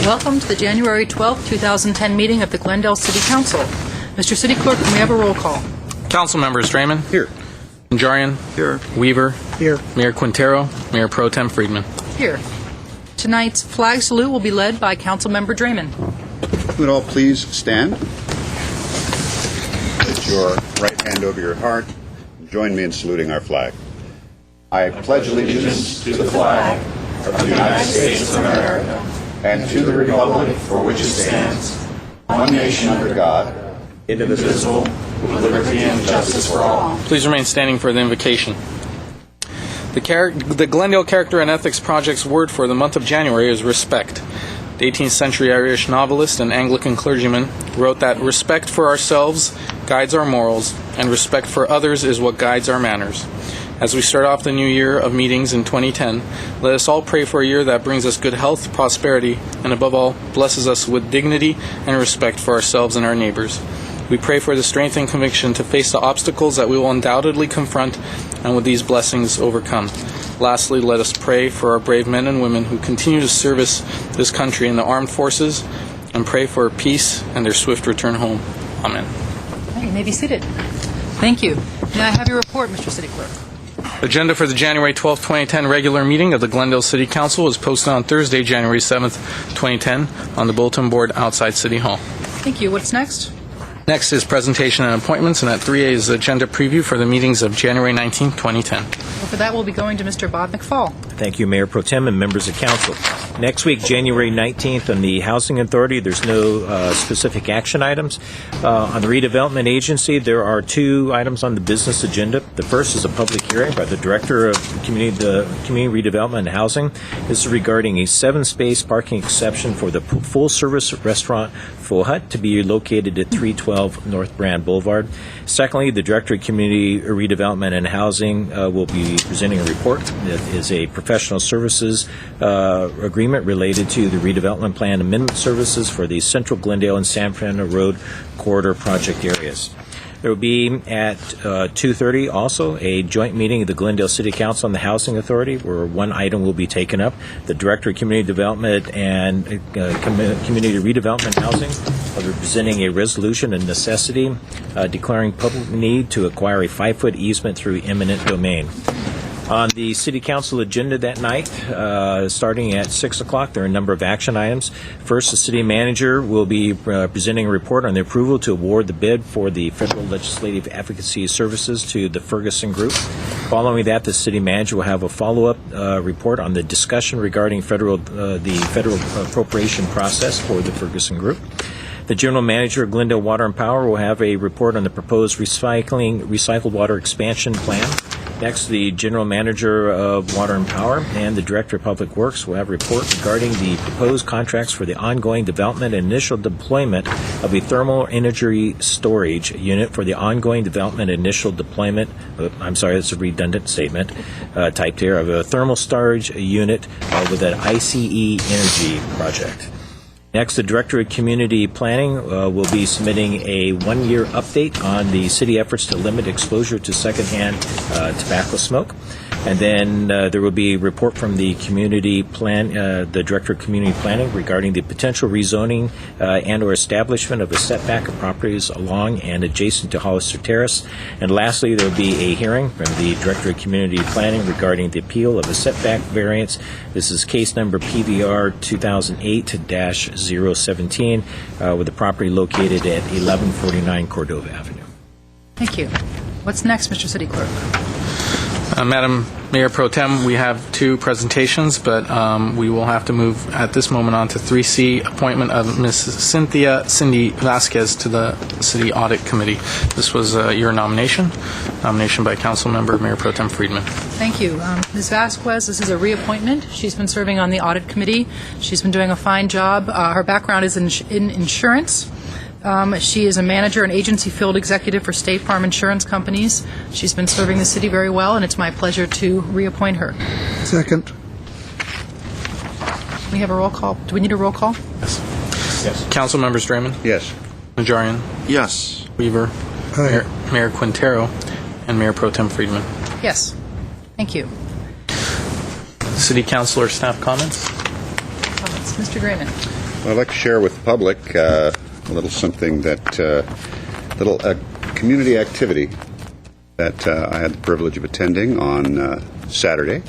Welcome to the January 12, 2010 meeting of the Glendale City Council. Mr. City Clerk, can we have a roll call? Council members: Draymond. Here. Najarian. Here. Weaver. Here. Mayor Quintero. Mayor Pro Tem Friedman. Here. Tonight's flag salute will be led by Councilmember Draymond. Would all please stand? Put your right hand over your heart. Join me in saluting our flag. I pledge allegiance to the flag of the United States of America and to the republic for which it stands, one nation under God, indivisible, with liberty and justice for all. Please remain standing for the invocation. The Glendale Character and Ethics Project's word for the month of January is respect. The 18th century Irish novelist and Anglican clergyman wrote that respect for ourselves guides our morals, and respect for others is what guides our manners. As we start off the new year of meetings in 2010, let us all pray for a year that brings us good health, prosperity, and above all, blesses us with dignity and respect for ourselves and our neighbors. We pray for the strength and conviction to face the obstacles that we will undoubtedly confront, and with these blessings overcome. Lastly, let us pray for our brave men and women who continue to service this country in the armed forces, and pray for peace and their swift return home. Amen. You may be seated. Thank you. May I have your report, Mr. City Clerk? Agenda for the January 12, 2010 regular meeting of the Glendale City Council was posted on Thursday, January 7, 2010 on the bulletin board outside City Hall. Thank you. What's next? Next is presentation and appointments, and at 3A is the agenda preview for the meetings of January 19, 2010. Well, for that, we'll be going to Mr. Bob McFall. Thank you, Mayor Pro Tem and members of Council. Next week, January 19th, on the Housing Authority, there's no specific action items. On the Redevelopment Agency, there are two items on the business agenda. The first is a public hearing by the Director of Community Redevelopment and Housing. This is regarding a 7-space parking exception for the full-service restaurant Full Hut to be located at 312 North Brand Boulevard. Secondly, the Director of Community Redevelopment and Housing will be presenting a report that is a professional services agreement related to the redevelopment plan amendment services for the Central Glendale and San Fernando Road corridor project areas. There will be at 2:30 also a joint meeting of the Glendale City Council and the Housing Authority, where one item will be taken up. The Director of Community Development and Community Redevelopment Housing will be presenting a resolution of necessity declaring public need to acquire a 5-foot easement through eminent domain. On the City Council agenda that night, starting at 6 o'clock, there are a number of action items. First, the City Manager will be presenting a report on the approval to award the bid for the Federal Legislative Advocacy Services to the Ferguson Group. Following that, the City Manager will have a follow-up report on the discussion regarding the federal appropriation process for the Ferguson Group. The General Manager of Glendale Water and Power will have a report on the proposed recycled water expansion plan. Next, the General Manager of Water and Power and the Director of Public Works will have a report regarding the proposed contracts for the ongoing development and initial deployment of a thermal energy storage unit for the ongoing development and initial deployment. That's a redundant statement typed here, of a thermal storage unit with an ICE energy project. Next, the Director of Community Planning will be submitting a 1-year update on the city efforts to limit exposure to secondhand tobacco smoke. And then there will be a report from the the Director of Community Planning regarding the potential rezoning and or establishment of a setback of properties along and adjacent to Hollister Terrace. And lastly, there will be a hearing from the Director of Community Planning regarding the appeal of a setback variance. This is case number PVR 2008-017 with the property located at 1149 Cordova Avenue. Thank you. What's next, Mr. City Clerk? Madam Mayor Pro Tem, we have two presentations, but we will have to move at this moment on to 3C, appointment of Ms. Cindy Vasquez to the City Audit Committee. This was your nomination by Council Member Mayor Pro Tem Friedman. Thank you. Ms. Vasquez, this is a reappointment. She's been serving on the Audit Committee. She's been doing a fine job. Her background is in insurance. She is a manager and agency field executive for State Farm Insurance Companies. She's been serving the city very well, and it's my pleasure to reappoint her. Second. We have a roll call. Do we need a roll call? Yes. Council members: Draymond. Yes. Najarian. Yes. Weaver. Aye. Mayor Quintero, and Mayor Pro Tem Friedman. Yes. Thank you. City Councilor staff comments. Mr. Draymond. I'd like to share with the public a little something that, little community activity that I had the privilege of attending on Saturday,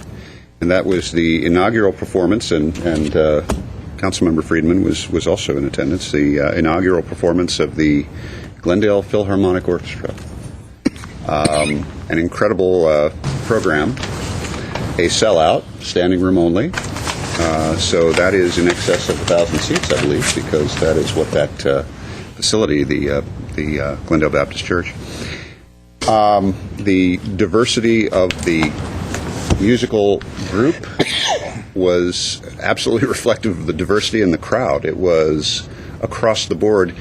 and that was the inaugural performance, and Councilmember Friedman was also in attendance, the inaugural performance of the Glendale Philharmonic Orchestra. An incredible program, a sellout, standing room only. So that is in excess of 1,000 seats, I believe, because that is what that facility, the Glendale Baptist Church. The diversity of the musical group was absolutely reflective of the diversity in the crowd. It was across the board,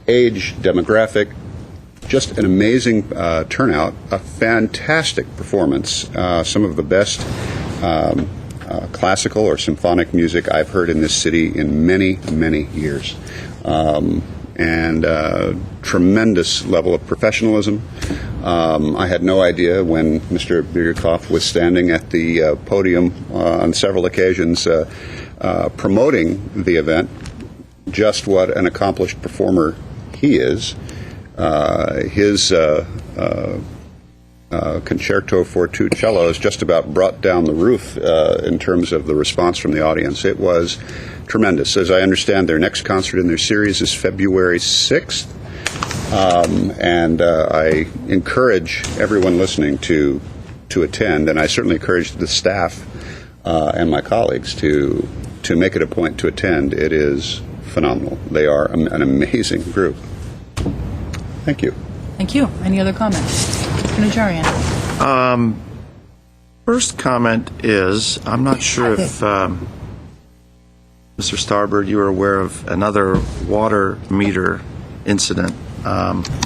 age, demographic, just an amazing turnout, a fantastic performance, some of the best classical or symphonic music I've heard in this city in many, many years. And tremendous level of professionalism. I had no idea when Mr. Birgerkoff was standing at the podium on several occasions promoting the event, just what an accomplished performer he is. His concerto for two cellos just about brought down the roof in terms of the response from the audience. It was tremendous. As I understand, their next concert in their series is February 6th, and I encourage everyone listening to attend, and I certainly encourage the staff and my colleagues to make it a point to attend. It is phenomenal. They are an amazing group. Thank you. Thank you. Any other comments? Mr. Najarian. First comment is, I'm not sure if, Mr. Starbird, you are aware of another water meter incident.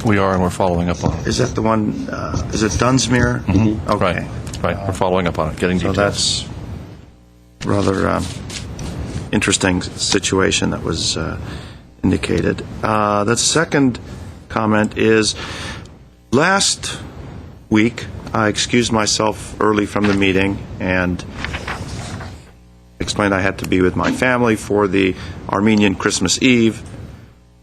We are, and we're following up on it. Is that the one, is it Dunsmuir? Mm-hmm. Okay. Right. We're following up on it, getting So details. that's rather interesting situation that was indicated. The second comment is, last week I excused myself early from the meeting and explained I had to be with my family for the Armenian Christmas Eve.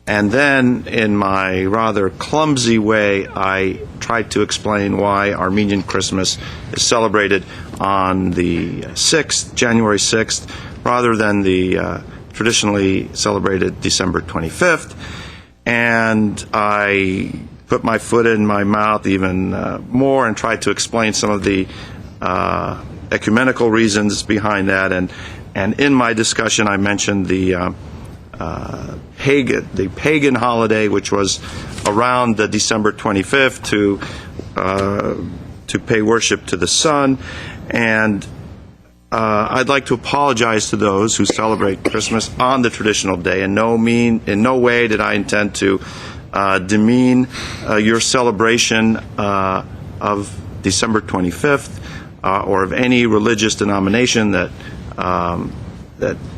And then, in my rather clumsy way, I tried to explain why Armenian Christmas is celebrated on the 6th, January 6th, rather than the traditionally celebrated December 25th. And I put my foot in my mouth even more and tried to explain some of the ecumenical reasons behind that. And in my discussion, I mentioned the pagan holiday, which was around the December 25th to pay worship to the sun. And I'd like to apologize to those who celebrate Christmas on the traditional day. In no way did I intend to demean your celebration of December 25th or of any religious denomination that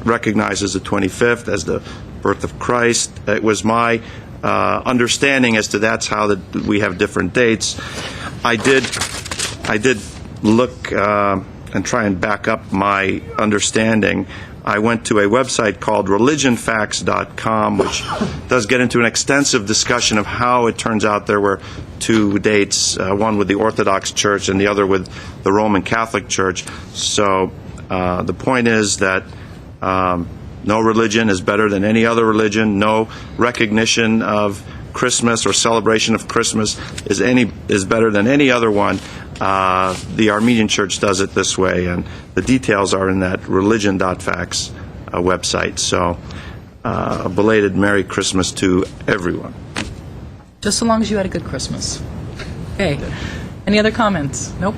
recognizes the 25th as the birth of Christ. It was my understanding as to that's how we have different dates. I did look and try and back up my understanding. I went to a website called religionfacts.com, which does get into an extensive discussion of how it turns out there were two dates, one with the Orthodox Church and the other with the Roman Catholic Church. So the point is that no religion is better than any other religion. No recognition of Christmas or celebration of Christmas is better than any other one. The Armenian Church does it this way, and the details are in that religion.facts website. So a belated Merry Christmas to everyone. Just so long as you had a good Christmas. Okay. Any other comments? Nope.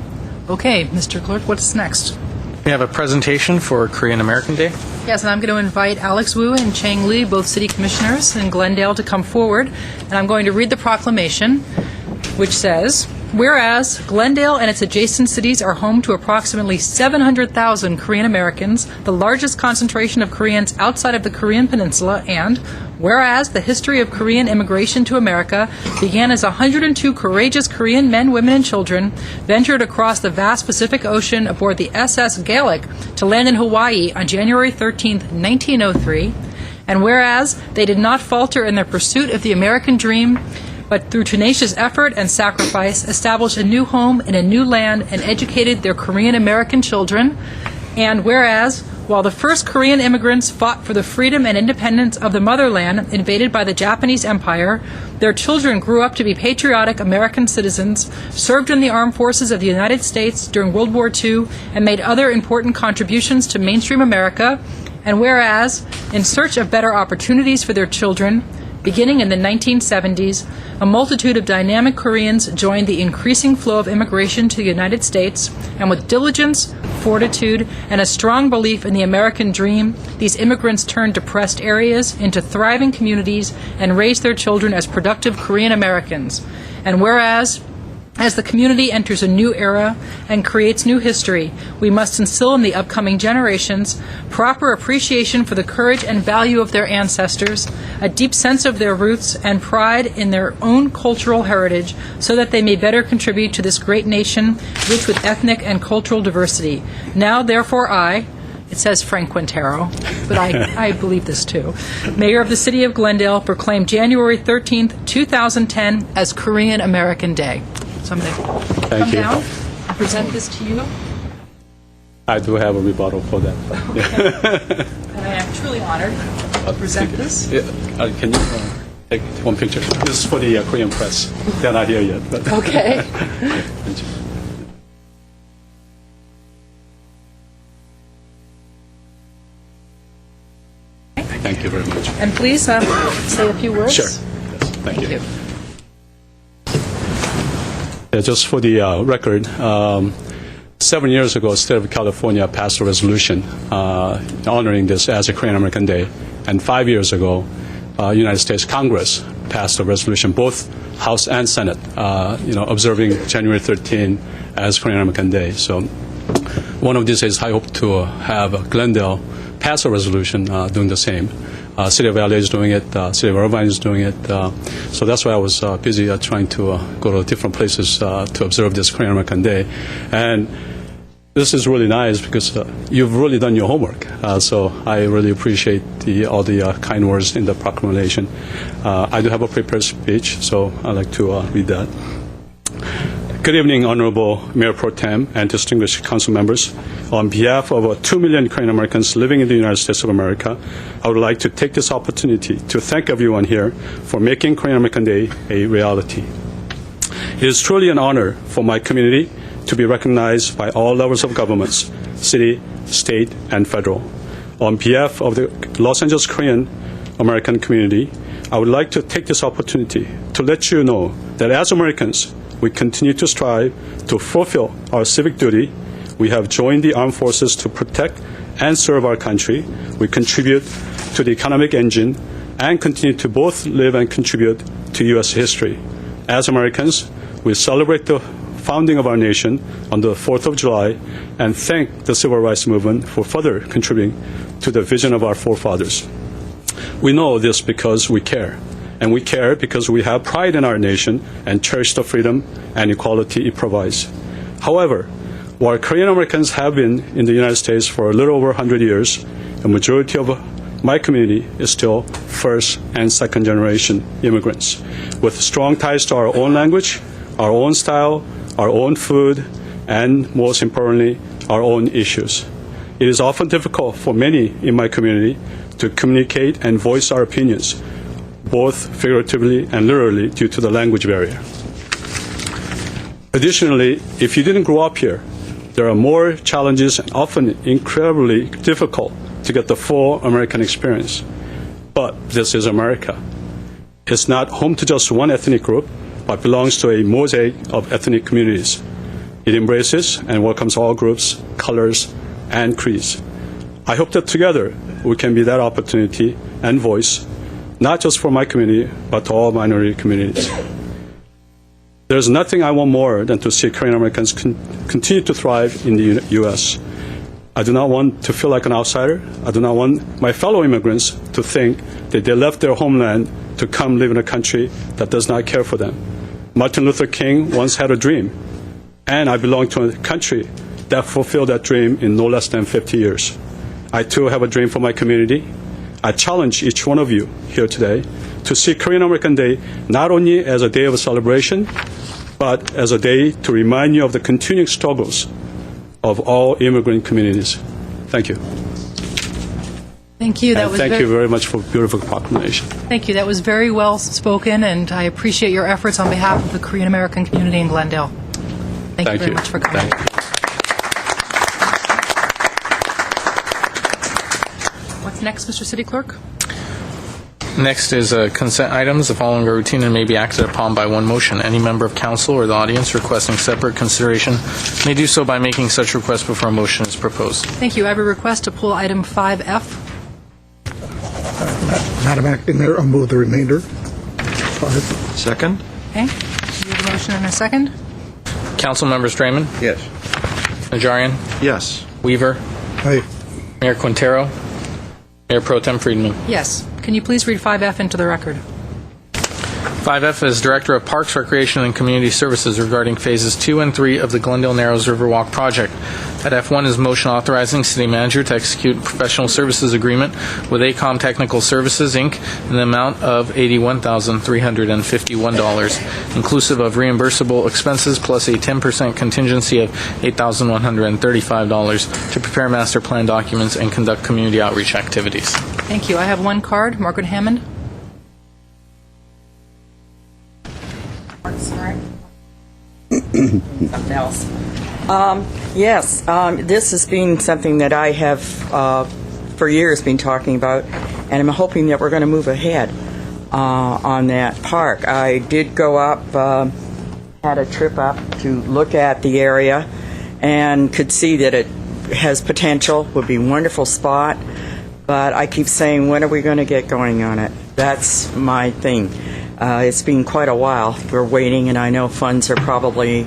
Okay, Mr. Clerk, what's next? We have a presentation for Korean American Day. Yes, and I'm going to invite Alex Wu and Chang Lee, both city commissioners in Glendale, to come forward. And I'm going to read the proclamation, which says, whereas Glendale and its adjacent cities are home to approximately 700,000 Korean Americans, the largest concentration of Koreans outside of the Korean Peninsula, and whereas the history of Korean immigration to America began as 102 courageous Korean men, women, and children ventured across the vast Pacific Ocean aboard the SS Gaelic to land in Hawaii on January 13, 1903, And whereas they did not falter in their pursuit of the American dream, but through tenacious effort and sacrifice established a new home in a new land and educated their Korean American children. And whereas, while the first Korean immigrants fought for the freedom and independence of the motherland invaded by the Japanese Empire, their children grew up to be patriotic American citizens, served in the armed forces of the United States during World War II, and made other important contributions to mainstream America. And whereas, in search of better opportunities for their children, beginning in the 1970s, a multitude of dynamic Koreans joined the increasing flow of immigration to the United States, and with diligence, fortitude, and a strong belief in the American dream, these immigrants turned depressed areas into thriving communities and raised their children as productive Korean Americans. And whereas, as the community enters a new era and creates new history, we must instill in the upcoming generations proper appreciation for the courage and value of their ancestors, a deep sense of their roots, and pride in their own cultural heritage, so that they may better contribute to this great nation, rich with ethnic and cultural diversity. Now, therefore, it says Frank Quintero, but I believe this too, Mayor of the City of Glendale, proclaim January 13th, 2010 as Korean American Day. So I'm going to come down and present this to you. I do have a rebuttal for that. Okay. And I am truly honored to present this. Yeah, can you take one picture? This is for the Korean press. They're not here yet. But Okay. Thank you. Thank you very much. And please say a few words. Sure. Yes, thank you. Thank you. Just for the record, 7 years ago, the state of California passed a resolution honoring this as a Korean American Day. And 5 years ago, United States Congress passed a resolution, both House and Senate, observing January 13 as Korean American Day. So one of these days, I hope to have Glendale pass a resolution doing the same. City of LA is doing it, City of Irvine is doing it. So that's why I was busy trying to go to different places to observe this Korean American Day. And this is really nice because you've really done your homework. So I really appreciate all the kind words in the proclamation. I do have a prepared speech, so I'd like to read that. Good evening, Honorable Mayor Pro Tem and distinguished council members. On behalf of 2 million Korean Americans living in the United States of America, I would like to take this opportunity to thank everyone here for making Korean American Day a reality. It is truly an honor for my community to be recognized by all levels of governments, city, state, and federal. On behalf of the Los Angeles Korean American community, I would like to take this opportunity to let you know that as Americans, we continue to strive to fulfill our civic duty. We have joined the armed forces to protect and serve our country. We contribute to the economic engine and continue to both live and contribute to U.S. history. As Americans, we celebrate the founding of our nation on the 4th of July and thank the civil rights movement for further contributing to the vision of our forefathers. We know this because we care. And we care because we have pride in our nation and cherish the freedom and equality it provides. However, while Korean Americans have been in the United States for a little over 100 years, the majority of my community is still first and second generation immigrants with strong ties to our own language, our own style, our own food, and most importantly, our own issues. It is often difficult for many in my community to communicate and voice our opinions, both figuratively and literally, due to the language barrier. Additionally, if you didn't grow up here, there are more challenges and often incredibly difficult to get the full American experience. But this is America. It's not home to just one ethnic group, but belongs to a mosaic of ethnic communities. It embraces and welcomes all groups, colors, and creeds. I hope that together we can be that opportunity and voice, not just for my community, but to all minority communities. There's nothing I want more than to see Korean Americans continue to thrive in the U.S. I do not want to feel like an outsider. I do not want my fellow immigrants to think that they left their homeland to come live in a country that does not care for them. Martin Luther King once had a dream, and I belong to a country that fulfilled that dream in no less than 50 years. I too have a dream for my community. I challenge each one of you here today to see Korean American Day not only as a day of celebration, but as a day to remind you of the continuing struggles of all immigrant communities. Thank you. Thank you. That And was thank you very much for a beautiful proclamation. Thank you. That was very well spoken, and I appreciate your efforts on behalf of the Korean American community in Glendale. Thank you very much for coming. Thank you. What's next, Mr. City Clerk? Next is consent items. The following are routine and may be acted upon by one motion. Any member of council or the audience requesting separate consideration may do so by making such request before a motion is proposed. Thank you. I have a request to pull item 5F. Madam Acting Mayor, I'll move the remainder. Second? Okay. We have a motion and a second. Council members Draymond, Yes. Najarian, Yes. Weaver, Aye. Mayor Quintero, Mayor Pro Tem Friedman. Yes. Can you please read 5F into the record? 5F is Director of Parks, Recreation, and Community Services regarding Phases 2 and 3 of the Glendale Narrows Riverwalk project. At F1 is motion authorizing City Manager to execute professional services agreement with ACOM Technical Services, Inc. in the amount of $81,351, inclusive of reimbursable expenses plus a 10% contingency of $8,135 to prepare master plan documents and conduct community outreach activities. Thank you. I have one card. Margaret Hammond. Sorry. Something else. Yes, this has been something that I have for years been talking about, and I'm hoping that we're going to move ahead on that park. I did go up, had a trip up to look at the area, and could see that it has potential, would be a wonderful spot, but I keep saying, when are we going to get going on it? That's my thing. It's been quite a while. We're waiting, and I know funds are probably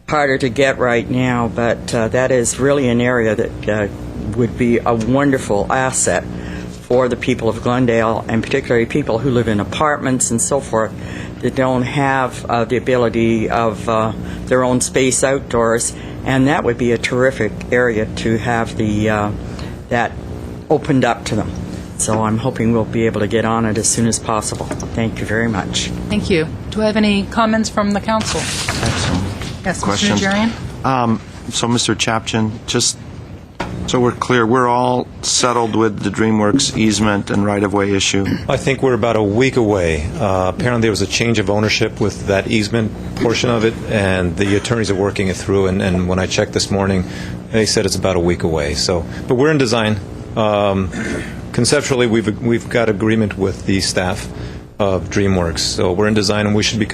harder to get right now, but that is really an area that would be a wonderful asset for the people of Glendale, and particularly people who live in apartments and so forth that don't have the ability of their own space outdoors, and that would be a terrific area to have that opened up to them. So I'm hoping we'll be able to get on it as soon as possible. Thank you very much. Thank you. Do I have any comments from the council? Yes, Questions? Mr. Najarian? So, Mr. Chapchin, just so we're clear, we're all settled with the DreamWorks easement and right-of-way issue? I think we're about a week away. Apparently, there was a change of ownership with that easement portion of it, and the attorneys are working it through. And when I checked this morning, they said it's about a week away. So, but we're in design. Conceptually, we've got agreement with the staff of DreamWorks. So we're in design, and we should be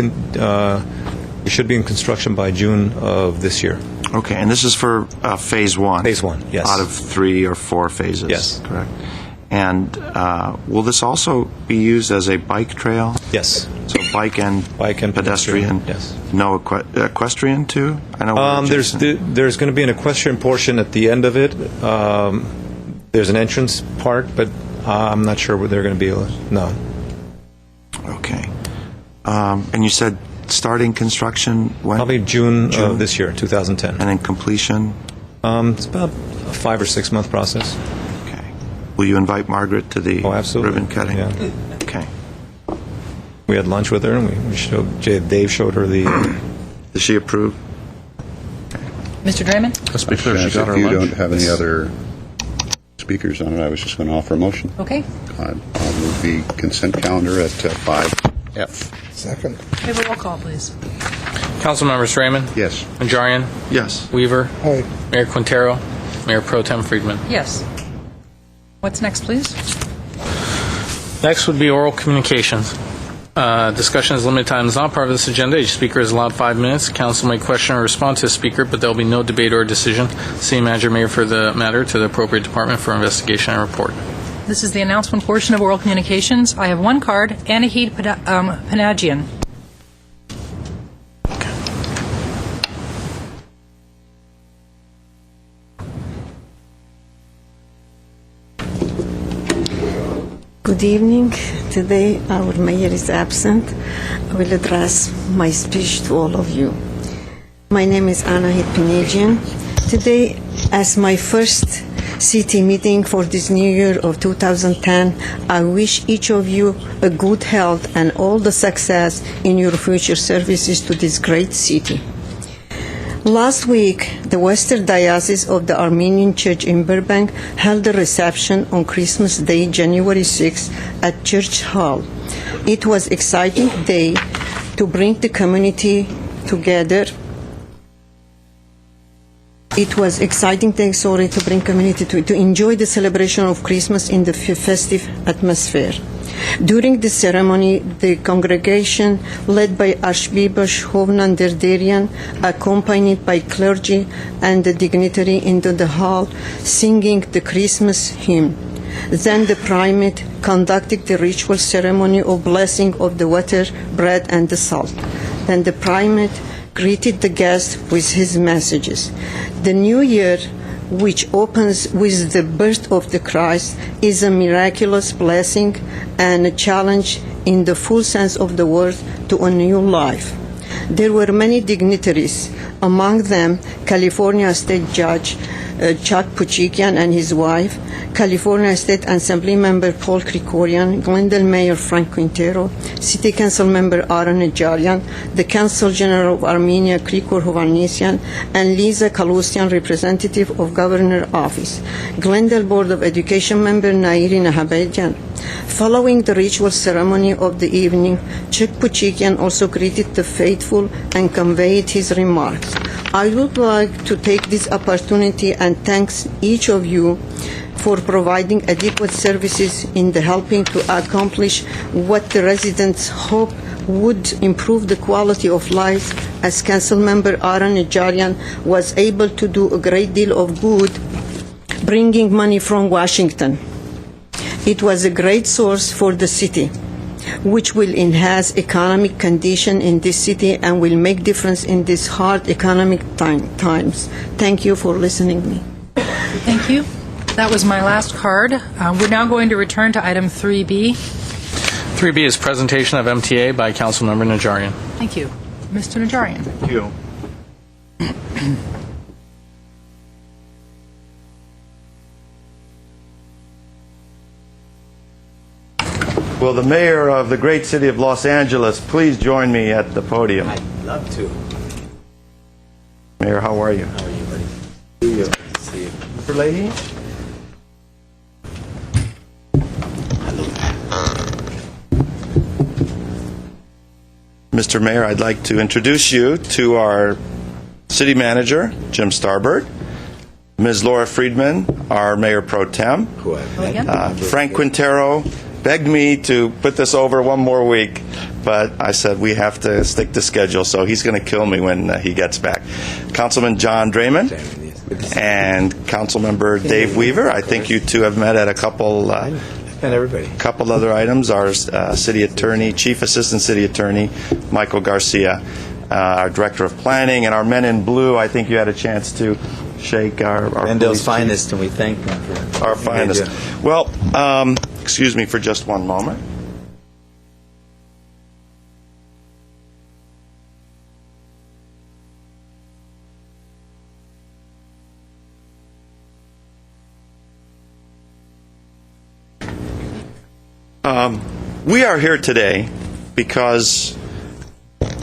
in construction by June of this year. Okay, and this is for Phase 1? Phase 1, yes. Out of 3 or 4 phases? Yes. Correct. And will this also be used as a bike trail? Yes. So bike and pedestrian? Yes. No equestrian, too? I know we're adjacent. There's going to be an equestrian portion at the end of it. There's an entrance part, but I'm not sure where they're going to be. No. Okay. And you said starting construction when? Probably June of this year, 2010. And then completion? It's about a 5 or 6 month process. Okay. Will you invite Margaret to the absolutely. ribbon cutting? Yeah. Okay. We had lunch with her, and we showed Dave showed her the. Does she approve? Mr. Draymond? Let's be clear, she got her If you lunch. don't have any other speakers on it, I was just going to offer a motion. Okay. I'll move the consent calendar at 5F. Second. We have a roll call, please. Council members Raymond, Yes. Najarian, Yes. Weaver, Aye. Mayor Quintero, Mayor Pro Tem Friedman. Yes. What's next, please? Next would be oral communications. Discussion is limited time. Is not part of this agenda. Each speaker is allowed 5 minutes. Council may question or respond to a speaker, but there will be no debate or decision. City manager may refer the matter to the appropriate department for investigation and report. This is the announcement portion of oral communications. I have one card, Anahid Panagian. Good evening. Today our mayor is absent. I will address my speech to all of you. My name is Anahid Panagian, Today, as my first city meeting for this new year of 2010, I wish each of you a good health and all the success in your future services to this great city. Last week, the Western Diocese of the Armenian Church in Burbank held a reception on Christmas Day, January 6, at Church Hall. It was an exciting day to bring the community together. It was exciting day, to bring community to enjoy the celebration of Christmas in the festive atmosphere. During the ceremony, the congregation, led by Archbishop Hovnan Derderian, accompanied by clergy and the dignitary, into the hall, singing the Christmas hymn. Then the primate conducted the ritual ceremony of blessing of the water, bread, and the salt. Then the primate greeted the guests with his messages. The new year, which opens with the birth of the Christ, is a miraculous blessing and a challenge in the full sense of the word to a new life. There were many dignitaries, among them California State Judge Chuck Puchikian and his wife, California State Assembly Member Paul Krikorian, Glendale Mayor Frank Quintero, City Council Member Aaron Najarian, the Consul General of Armenia Krikor Hovanesyan, and Liza Kalusian, representative of Governor Office, Glendale Board of Education Member Nairi Nahabedian. Following the ritual ceremony of the evening, Chuck Puchikian also greeted the faithful and conveyed his remarks. I would like to take this opportunity and thank each of you for providing adequate services in the helping to accomplish what the residents hope would improve the quality of life, as Council Member Aaron Najarian was able to do a great deal of good bringing money from Washington. It was a great source for the city, which will enhance economic condition in this city and will make difference in these hard economic times. Thank you for listening to me. Thank you. That was my last card. We're now going to return to item 3B. 3B is presentation of MTA by Councilmember Najarian. Thank you. Mr. Najarian. Thank you. Will the mayor of the great city of Los Angeles please join me at the podium? I'd love to. Mayor, how are you? How are you, buddy? See you. See you. Mr. Leahy? Mr. Mayor, I'd like to introduce you to our city manager, Jim Starbird, Ms. Laura Friedman, our mayor pro tem, Frank Quintero begged me to put this over one more week, but I said we have to stick to schedule, so he's going to kill me when he gets back. Councilman John Draymond and Councilmember Dave Weaver. I think you two have met at a couple couple other items. Our city attorney, chief assistant city attorney, Michael Garcia, our director of planning, and our men in blue. I think you had a chance to shake our Glendale's finest, and we thank them for our finest. Well, excuse me for just one moment. We are here today because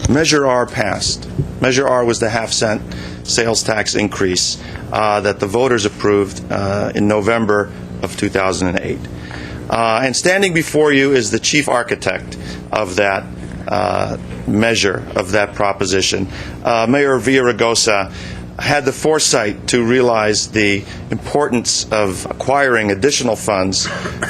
Measure R passed. Measure R was the half-cent sales tax increase that the voters approved in November of 2008. And standing before you is the chief architect of that measure, of that proposition. Mayor Villaraigosa had the foresight to realize the importance of acquiring additional funds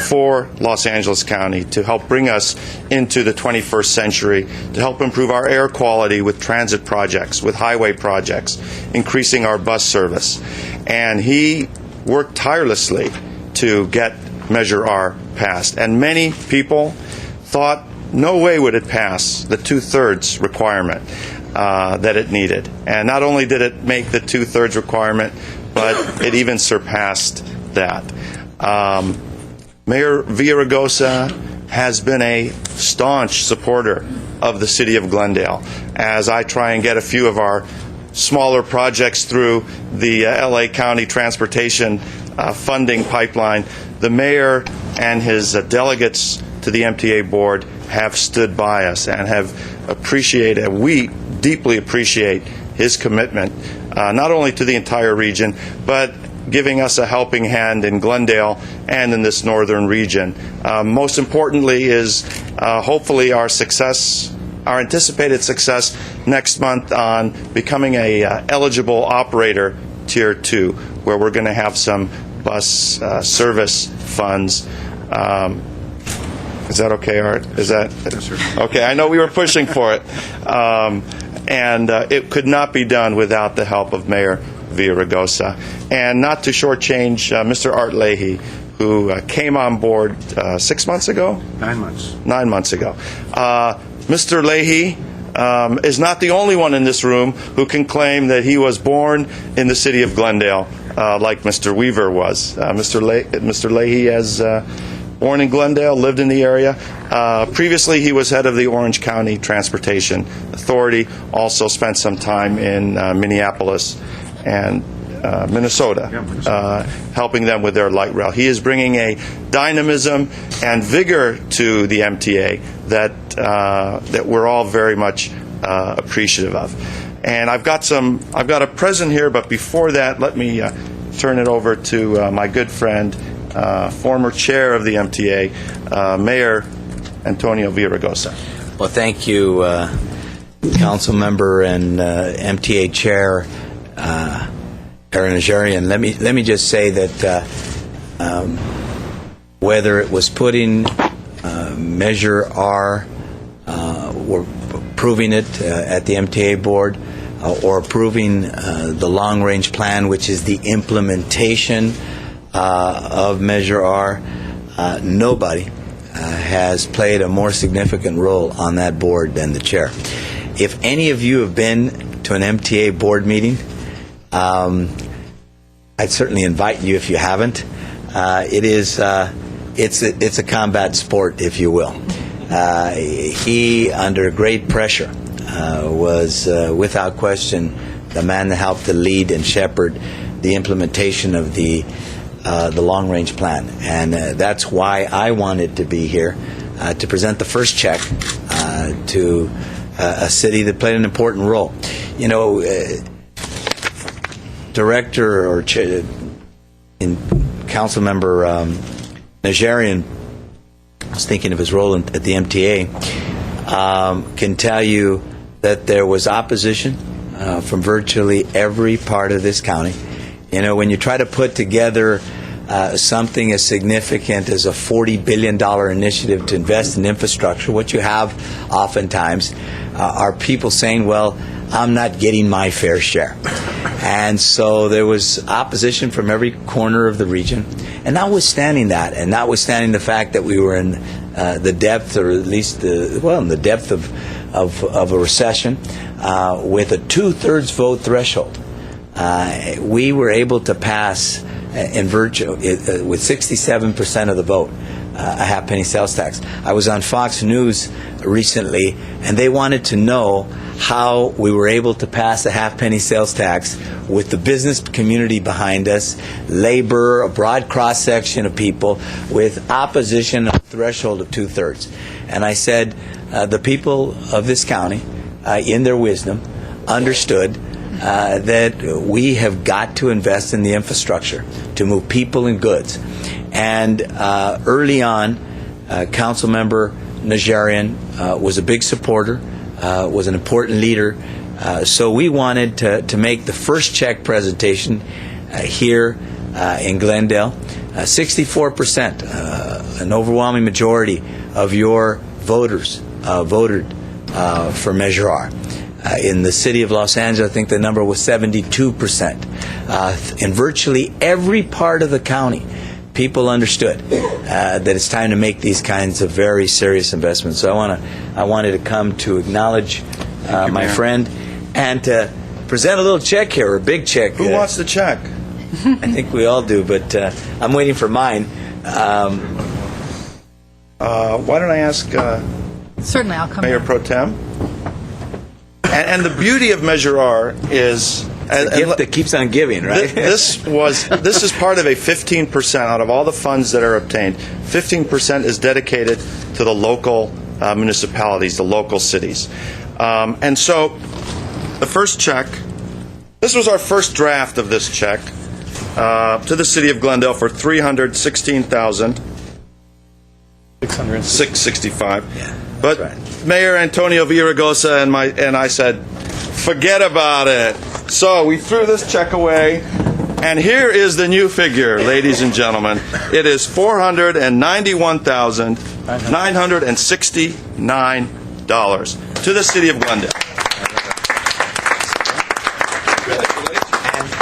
for Los Angeles County to help bring us into the 21st century, to help improve our air quality with transit projects, with highway projects, increasing our bus service. And he worked tirelessly to get Measure R passed. And many people thought no way would it pass the two-thirds requirement that it needed. And not only did it make the two-thirds requirement, but it even surpassed that. Mayor Villaraigosa has been a staunch supporter of the city of Glendale as I try and get a few of our smaller projects through the LA County Transportation funding pipeline, the mayor and his delegates to the MTA board have stood by us and have appreciated, we deeply appreciate his commitment, not only to the entire region, but giving us a helping hand in Glendale and in this northern region. Most importantly is hopefully our success, our anticipated success next month on becoming a eligible operator Tier 2, where we're going to have some bus service funds. Is that okay, Art? Is that okay? I know we were pushing for it, and it could not be done without the help of Mayor Villaraigosa, and not to shortchange Mr. Art Leahy, who came on board 6 months ago. 9 months. 9 months ago. Mr. Leahy is not the only one in this room who can claim that he was born in the city of Glendale, like Mr. Weaver was. Mr. Leahy has born in Glendale, lived in the area. Previously, he was head of the Orange County Transportation Authority, also spent some time in Minneapolis and Minnesota, helping them with their light rail. He is bringing a dynamism and vigor to the MTA that we're all very much appreciative of. And I've got a present here, but before that, let me turn it over to my good friend, former chair of the MTA, Mayor Antonio Villaraigosa. Well, thank you, Council Member and MTA Chair Aaron Najarian. Let me just say that whether it was putting Measure R, or approving it at the MTA board, or approving the long-range plan, which is the implementation of Measure R, nobody has played a more significant role on that board than the chair. If any of you have been to an MTA board meeting, I'd certainly invite you if you haven't. It's a combat sport, if you will. He, under great pressure, was without question the man that helped to lead and shepherd the implementation of the long-range plan, and that's why I wanted to be here to present the first check to a city that played an important role. You know, Director or Council Member Najarian, I was thinking of his role at the MTA, can tell you that there was opposition from virtually every part of this county. You know, when you try to put together something as significant as a $40 billion initiative to invest in infrastructure, what you have oftentimes are people saying, well, I'm not getting my fair share. And so there was opposition from every corner of the region. And notwithstanding that, and notwithstanding the fact that we were in the depth, or at least in the depth of a recession, with a 2/3 vote threshold, we were able to pass with 67% of the vote a half-penny sales tax. I was on Fox News recently, and they wanted to know how we were able to pass a half-penny sales tax with the business community behind us, labor, a broad cross-section of people, with opposition of a threshold of 2/3. And I said, the people of this county, in their wisdom, understood that we have got to invest in the infrastructure to move people and goods. And early on, Council Member Najarian was a big supporter, was an important leader. So we wanted to make the first check presentation here in Glendale. 64%, an overwhelming majority of your voters voted for Measure R. In the city of Los Angeles, I think the number was 72%. In virtually every part of the county, people understood that it's time to make these kinds of very serious investments. So I wanted to come to acknowledge my friend and to present a little check here, or a big check. Who wants the check? I think we all do, but I'm waiting for mine. Why don't I ask Certainly, I'll come Mayor down. Pro Tem? And the beauty of Measure R is... The gift that keeps on giving, right? This is part of a 15% out of all the funds that are obtained. 15% is dedicated to the local municipalities, the local cities. And so the first check, this was our first draft of this check to the city of Glendale for $316,665. But right. Mayor Antonio Villaraigosa and I said, forget about it. So we threw this check away, and here is the new figure, ladies and gentlemen. It is $491,969 to the city of Glendale.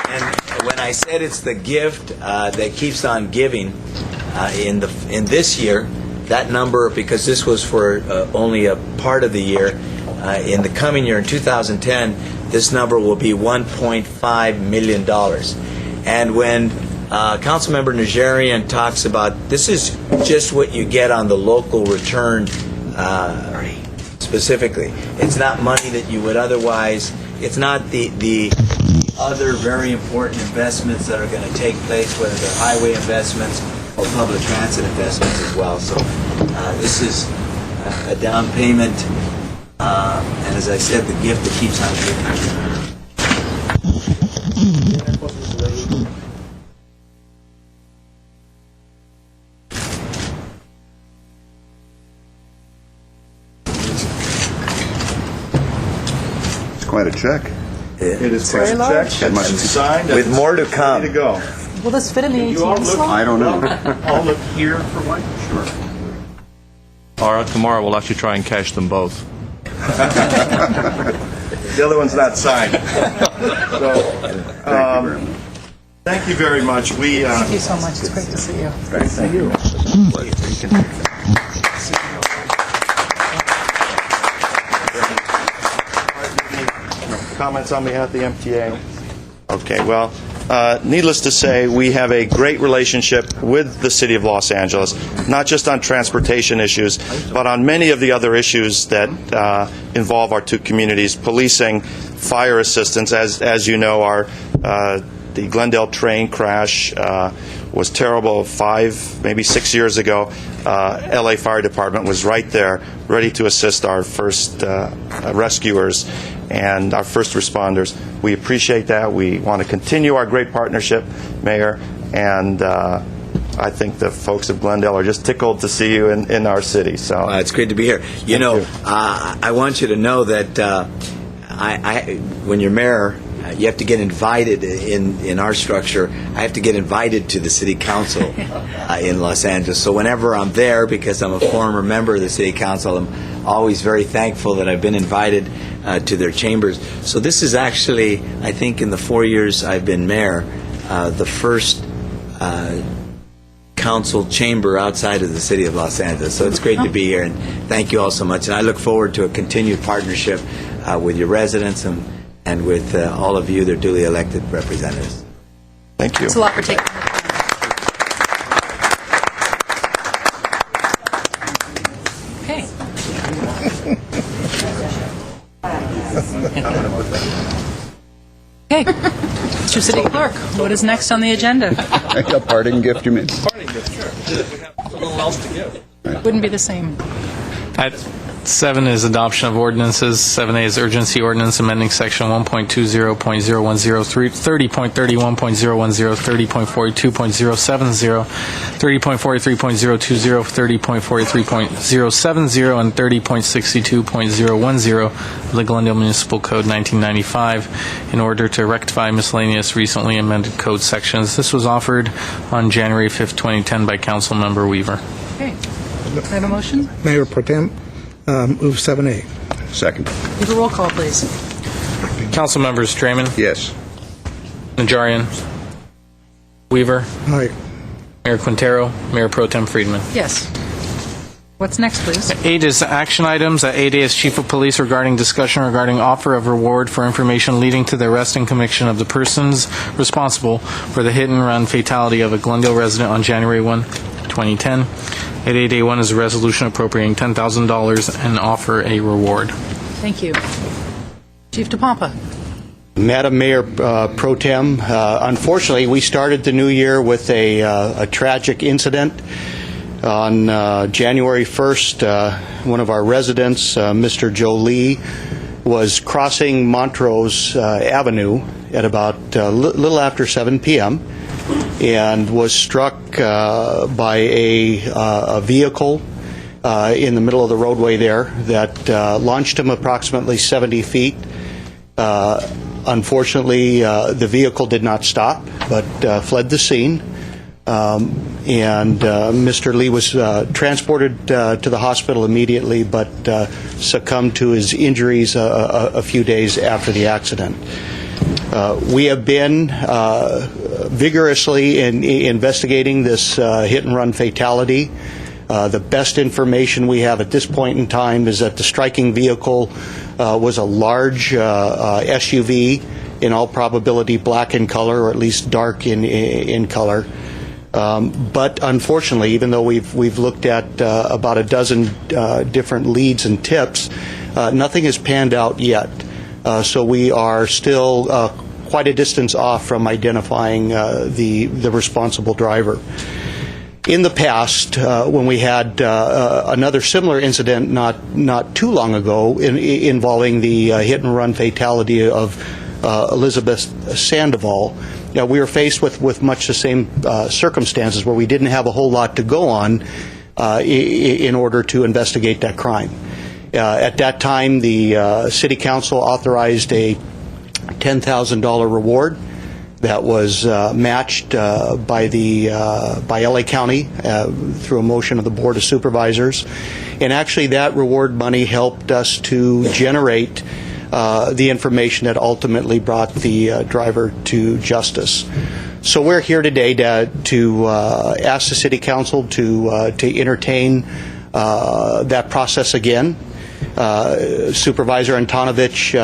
And when I said it's the gift that keeps on giving, in this year, that number, because this was for only a part of the year, in the coming year, in 2010, this number will be $1.5 million. And when Councilmember Najarian talks about this is just what you get on the local return specifically. It's not money that you would otherwise, it's not the other very important investments that are going to take place, whether they're highway investments or public transit investments as well. So this is a down payment, and as I said, the gift that keeps on giving. It's quite a check. It is quite a check. It must be signed. With more to come. Ready to go. Will this fit in the You all ATM look- slot? I don't know. I'll look here for one. Sure. All right, tomorrow we'll actually try and cash them both. The other one's not signed. So, thank you very much. Thank you so much. It's great to see you. Thank you. Comments on behalf of the MTA? Okay, well, needless to say, we have a great relationship with the City of Los Angeles, not just on transportation issues, but on many of the other issues that involve our two communities, policing, fire assistance. As you know, the Glendale train crash was terrible 5, maybe 6 years ago. LA Fire Department was right there, ready to assist our first rescuers and our first responders. We appreciate that. We want to continue our great partnership, Mayor, and I think the folks of Glendale are just tickled to see you in our city. So It's great to be here. You know, I want you to know that when you're mayor, you have to get invited in our structure. I have to get invited to the city council in Los Angeles. So whenever I'm there, because I'm a former member of the city council, I'm always very thankful that I've been invited to their chambers. So this is actually, I think, in the 4 years I've been mayor, the first council chamber outside of the city of Los Angeles. So it's great to be here, and thank you all so much. And I look forward to a continued partnership with your residents and with all of you, their duly elected representatives. thank you. Thanks a lot for taking the time. Okay. Okay. Mr. City Clerk, what is next on the agenda? A parting gift, you mean? Wouldn't be the same. At 7 is adoption of ordinances. 7A is urgency ordinance amending section 1.20.010, 30.31.010, 30.42.070, 30.43.020, 30.43.070, and 30.62.010 of the Glendale Municipal Code 1995 in order to rectify miscellaneous recently amended code sections. This was offered on January 5th, 2010 by Councilmember Weaver. Okay. Can I have a motion? Mayor Pro Tem, move 7A. Second. Give a roll call, please. Council members Draymond, Yes. Najarian, Weaver, Aye. Mayor Quintero, Mayor Pro Tem Friedman. Yes. What's next, please? 8 is action items. 8A is Chief of Police regarding discussion regarding offer of reward for information leading to the arrest and conviction of the persons responsible for the hit-and-run fatality of a Glendale resident on January 1, 2010. 8A1 is a resolution appropriating $10,000 and offer a reward. Thank you. Chief DePompa. Madam Mayor Pro Tem, unfortunately, we started the new year with a tragic incident. On January 1st, one of our residents, Mr. Joe Lee, was crossing Montrose Avenue at about a little after 7 p.m. and was struck by a vehicle in the middle of the roadway there that launched him approximately 70 feet. Unfortunately, the vehicle did not stop, but fled the scene. And Mr. Lee was transported to the hospital immediately, but succumbed to his injuries a few days after the accident. We have been vigorously investigating this hit-and-run fatality. The best information we have at this point in time is that the striking vehicle was a large SUV, in all probability black in color, or at least dark in color. But unfortunately, even though we've looked at about a dozen different leads and tips, nothing has panned out yet. So we are still quite a distance off from identifying the responsible driver. In the past, when we had another similar incident not too long ago involving the hit-and-run fatality of Elizabeth Sandoval, we were faced with much the same circumstances where we didn't have a whole lot to go on in order to investigate that crime. At that time, the City Council authorized a $10,000 reward that was matched by LA County through a motion of the Board of Supervisors. And actually that reward money helped us to generate the information that ultimately brought the driver to justice. So we're here today to ask the City Council to entertain that process again. Supervisor Antonovich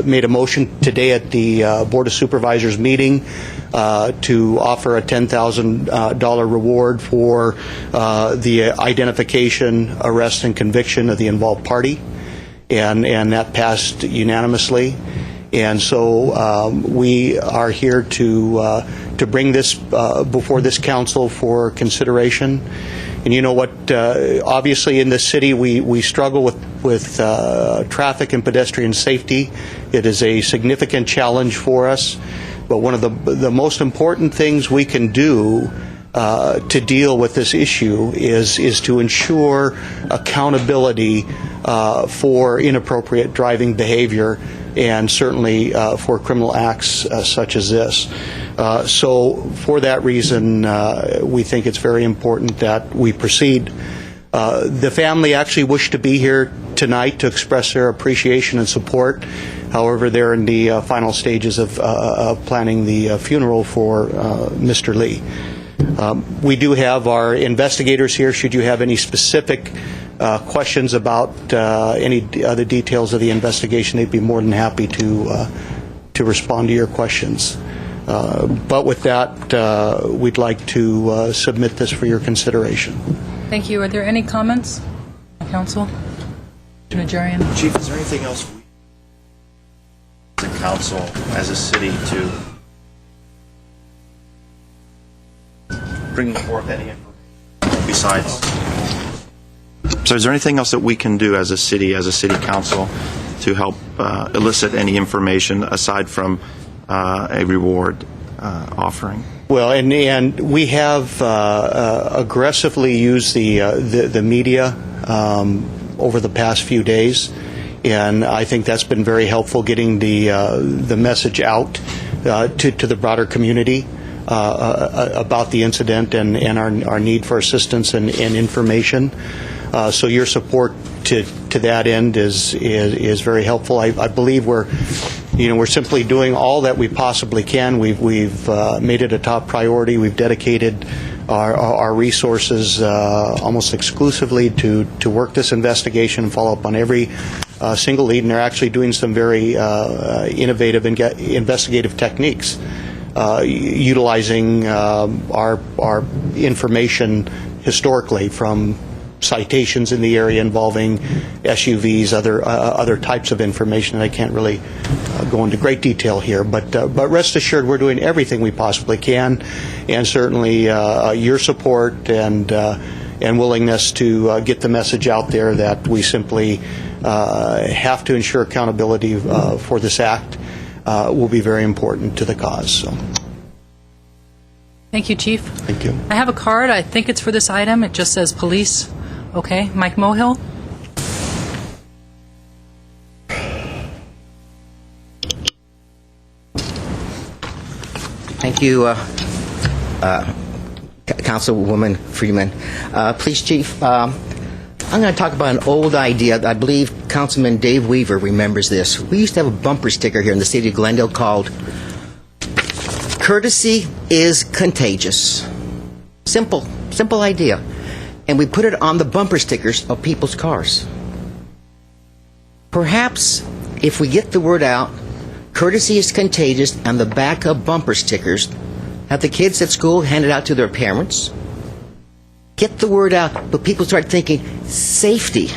made a motion today at the Board of Supervisors meeting to offer a $10,000 reward for the identification, arrest, and conviction of the involved party, and that passed unanimously. And so we are here to bring this before this council for consideration. And you know what? Obviously, in this city, we struggle with traffic and pedestrian safety. It is a significant challenge for us. But one of the most important things we can do to deal with this issue is to ensure accountability for inappropriate driving behavior, and certainly for criminal acts such as this. So for that reason, we think it's very important that we proceed. The family actually wished to be here tonight to express their appreciation and support. However, they're in the final stages of planning the funeral for Mr. Lee. We do have our investigators here. Should you have any specific questions about any other details of the investigation, they'd be more than happy to respond to your questions. But with that, we'd like to submit this for your consideration. Thank you. Are there any comments, Council? Mr. Najarian. Chief, is there anything else we as a council, as a city, to bring forth any information besides? So is there anything else that we can do as a city council, to help elicit any information aside from a reward offering? Well, and we have aggressively used the media over the past few days, and I think that's been very helpful getting the message out to the broader community about the incident and our need for assistance and information. So your support to that end is very helpful. I believe we're simply doing all that we possibly can. We've made it a top priority. We've dedicated our resources almost exclusively to work this investigation and follow up on every single lead. And they're actually doing some very innovative investigative techniques, utilizing our information historically from citations in the area involving SUVs, other types of information. I can't really go into great detail here, but rest assured we're doing everything we possibly can, and certainly your support and willingness to get the message out there that we simply have to ensure accountability for this act will be very important to the cause. So. Thank you, Chief. Thank you. I have a card. I think it's for this item. It just says police. Okay. Mike Mohill. Thank you, Councilwoman Freeman. Police Chief, I'm going to talk about an old idea. I believe Councilman Dave Weaver remembers this. We used to have a bumper sticker here in the city of Glendale called "Courtesy is Contagious." Simple idea. And we put it on the bumper stickers of people's cars. Perhaps if we get the word out, courtesy is contagious, and the back of bumper stickers, have the kids at school hand it out to their parents. Get the word out, but people start thinking, safety.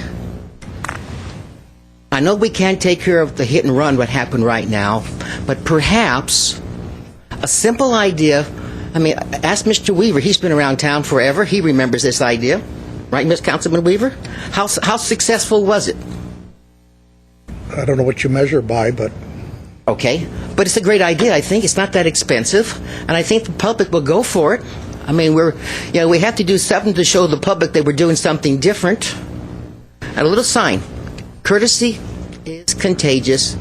I know we can't take care of the hit and run, what happened right now, but perhaps a simple idea. I mean, ask Mr. Weaver. He's been around town forever. He remembers this idea. Right, Ms. Councilman Weaver? How successful was it? I don't know what you measure by, but... Okay, but it's a great idea, I think. It's not that expensive, and I think the public will go for it. I mean, we have to do something to show the public that we're doing something different. And a little sign, courtesy is contagious,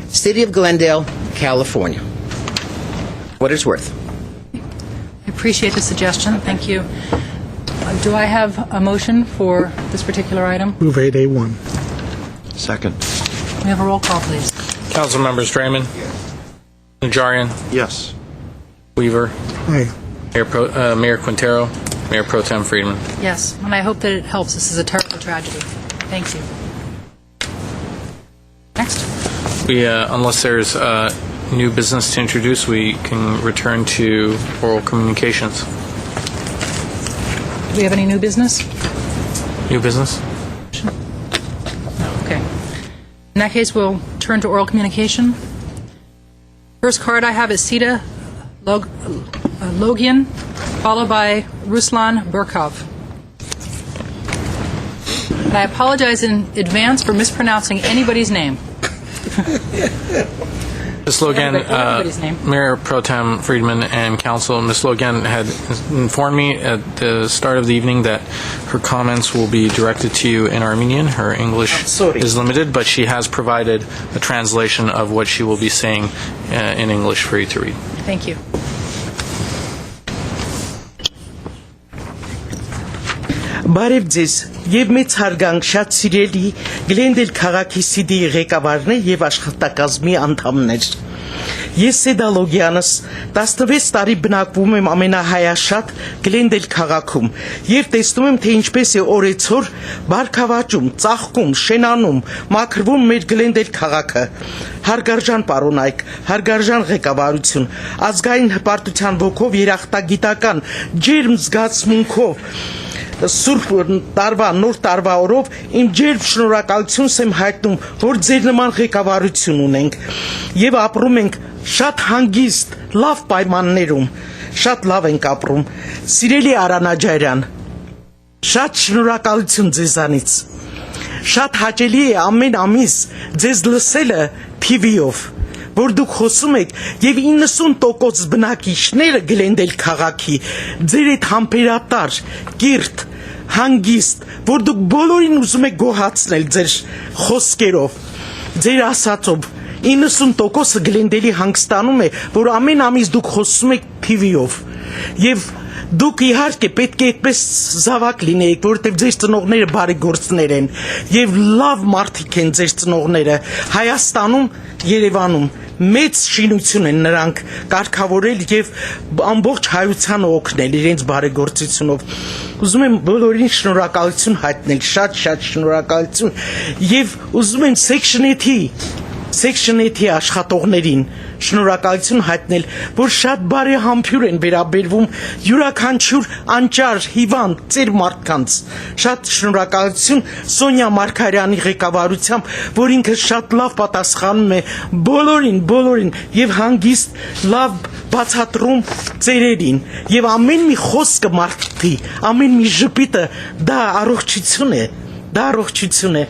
City of Glendale, California. What it's worth. I appreciate the suggestion. Thank you. Do I have a motion for this particular item? Move 8A1. Second. We have a roll call, please. Council members Draymond. Najarian. Yes. Weaver. Aye. Mayor Quintero. Mayor Pro Tem Friedman. Yes, and I hope that it helps. This is a terrible tragedy. Thank you. Next. Unless there's new business to introduce, we can return to oral communications. Do we have any new business? New business? Okay. In that case, we'll turn to oral communication. First card I have is Sita Logian, followed by Ruslan Burkov. And I apologize in advance for mispronouncing anybody's name. Ms. Logan, Everybody's name. Mayor Pro Tem Friedman and Council, Ms. Logan had informed me at the start of the evening that her comments will be directed to you in Armenian. Her English is limited, but she has provided a translation of what she will be saying in English for you to read. Thank you. Բարև ձեզ եւ մեծ հարգանք շատ սիրելի Glendale քաղաքի CD ղեկավարներ եւ աշխատակազմի անդամներ։ Ես Սեդալոգյանս 16 տարի բնակվում եմ ամենահայաշատ Glendale քաղաքում եւ տեսնում եմ թե ինչպես է օրեցօր բարգավաճում, ծաղկում, շենանում, մաքրվում մեր Glendale քաղաքը։ Հարգարժան պարոնայք, հարգարժան ղեկավարություն, ազգային հպարտության ոգով, երախտագիտական ջերմ զգացմունքով Սուրբ տարվա, նոր տարվա օրով իմ ջերմ շնորհակալությունս եմ հայտնում, որ ձեր նման ղեկավարություն ունենք եւ ապրում ենք շատ հանգիստ, լավ պայմաններում, շատ լավ ենք ապրում։ Սիրելի Արանաջարյան, շատ շնորհակալություն ձեզանից։ Շատ հաճելի է ամեն ամիս ձեզ լսելը TV-ով, որ դուք խոսում եք եւ 90% բնակիչները Glendale քաղաքի ձեր այդ համբերատար, կիրթ, հանգիստ, որ դուք բոլորին ուզում եք գոհացնել ձեր խոսքերով, ձեր ասածով, 90%-ը Glendale-ի հանգստանում է, որ ամեն ամիս դուք խոսում եք TV-ով եւ դուք իհարկե պետք է այդպես զավակ լինեիք, որովհետև ձեր ծնողները բարեգործներ են եւ լավ մարդիկ են ձեր ծնողները Հայաստանում, Երևանում մեծ շինություն են նրանք կարգավորել եւ ամբողջ հայությանը օգնել իրենց բարեգործությունով։ Ուզում եմ բոլորին շնորհակալություն հայտնել, շատ շնորհակալություն եւ ուզում եմ Section 8-ի Section 8-ի աշխատողներին շնորհակալություն հայտնել, որ շատ բարեհամբույր են վերաբերվում յուրաքանչյուր անճար, հիվանդ, ծեր մարդկանց։ Շատ շնորհակալություն Սոնյա Մարգարյանի ղեկավարությամբ, որ ինքը շատ լավ պատասխանում է բոլորին եւ հանգիստ լավ բացատրում ծերերին եւ ամեն մի խոսքը մարդի, ամեն մի ժպիտը դա առողջություն է։ Դա առողջություն է։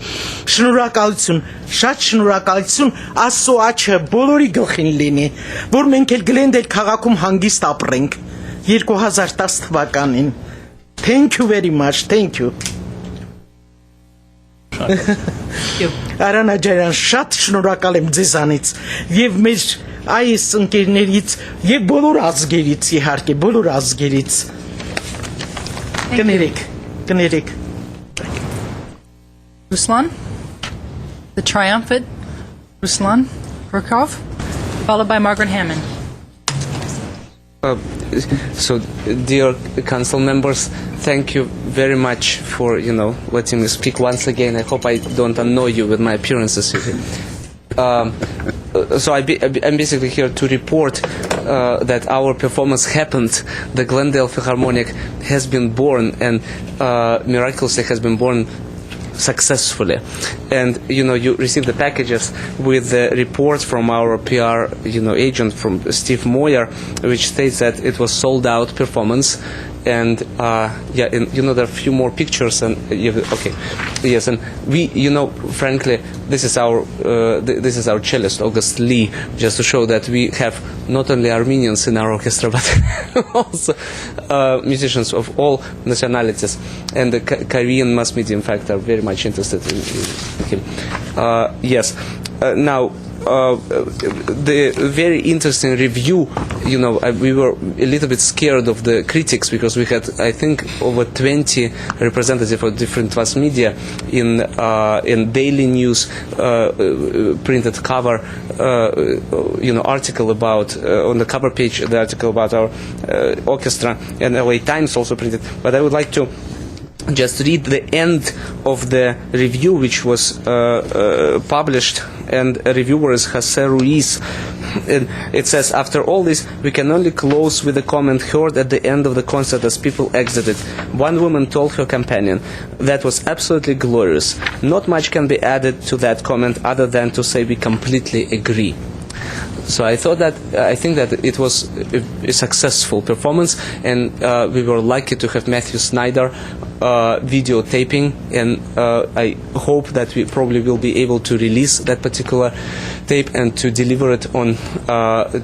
Շնորհակալություն, շատ շնորհակալություն, Աստծո աչքը բոլորի գլխին լինի, որ մենք էլ Glendale քաղաքում հանգիստ ապրենք 2010 թվականին։ Thank you very much, thank you։ Արանա ջան, շատ շնորհակալ եմ ձեզանից եւ մեր այս ընկերներից եւ բոլոր ազգերից իհարկե, բոլոր ազգերից։ Կներեք։ Ruslan, the triumphant Ruslan Burkov, followed by Margaret Hammond. So, dear council members, thank you very much for, letting me speak once again. I hope I don't annoy you with my appearances here. So I'm basically here to report that our performance happened. The Glendale Philharmonic has been born, and miraculously has been born successfully. And you received the packages with the report from our PR agent, from Steve Moyer, which states that it was sold out performance. And there are a few more pictures, and yes, and we, frankly, this is our cellist August Lee, just to show that we have not only Armenians in our orchestra, but also musicians of all nationalities, and the Korean mass media, in fact, are very much interested in him. Yes, now. The very interesting review, we were a little bit scared of the critics, because we had, I think, over 20 representatives of different mass media in daily news, printed cover, article about, on the cover page, the article about our orchestra, and LA Times also printed. But I would like to just read the end of the review, which was published, and a reviewer is Jose Ruiz. And it says, after all this, we can only close with a comment heard at the end of the concert as people exited. One woman told her companion, "That was absolutely glorious. Not much can be added to that comment other than to say we completely agree." So I think that it was a successful performance, and we were lucky to have Matthew Snyder videotaping, and I hope that we probably will be able to release that particular tape and to deliver it on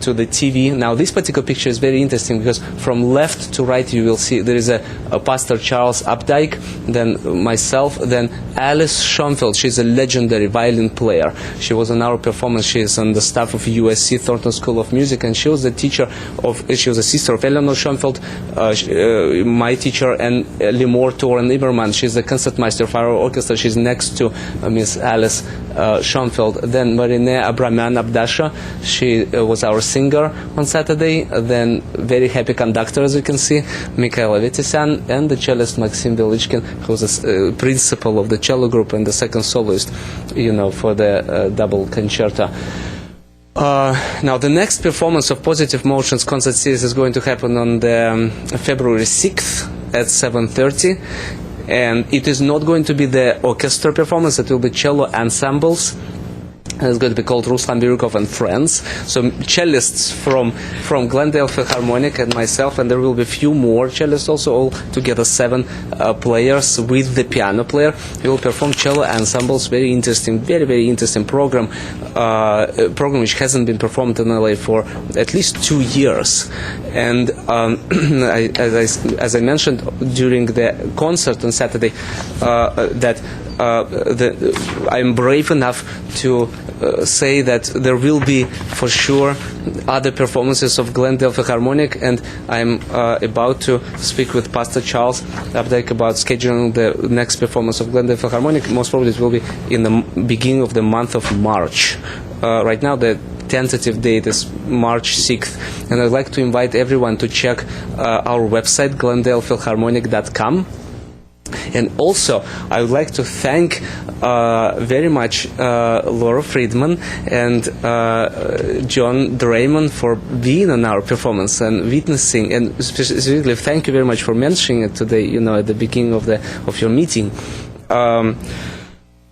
to the TV. Now, this particular picture is very interesting, because from left to right you will see there is a Pastor Charles Updike, then myself, then Alice Schoenfeld. She's a legendary violin player. She was on our performance. She is on the staff of USC Thornton School of Music, and she was the she was a sister of Eleanor Schoenfeld, my teacher, and Limor Toren Iberman. She's the concertmaster of our orchestra. She's next to Miss Alice Schoenfeld. Then Marine Abramian Abdasha, she was our singer on Saturday. Then very happy conductor, as you can see, Mikhail Avetisian, and the cellist Maxim Velichkin, who was the principal of the cello group and the second soloist, for the double concerto. Now, the next performance of Positive Motions concert series is going to happen on the February 6th at 7:30, and it is not going to be the orchestra performance. It will be cello ensembles. It's going to be called Ruslan Birukov and Friends. So cellists from Glendale Philharmonic and myself, and there will be a few more cellists also, all together 7 players with the piano player. We will perform cello ensembles. Very interesting, very, very interesting program. Program which hasn't been performed in LA for at least 2 years. And as I mentioned during the concert on Saturday, that I'm brave enough to say that there will be for sure other performances of Glendale Philharmonic, and I'm about to speak with Pastor Charles Updike about scheduling the next performance of Glendale Philharmonic. Most probably it will be in the beginning of the month of March. Right now the tentative date is March 6th, and I'd like to invite everyone to check our website, glendalephilharmonic.com. And also, I would like to thank very much Laura Friedman and John Draymond for being on our performance and witnessing, and specifically thank you very much for mentioning it today, at the beginning of your meeting.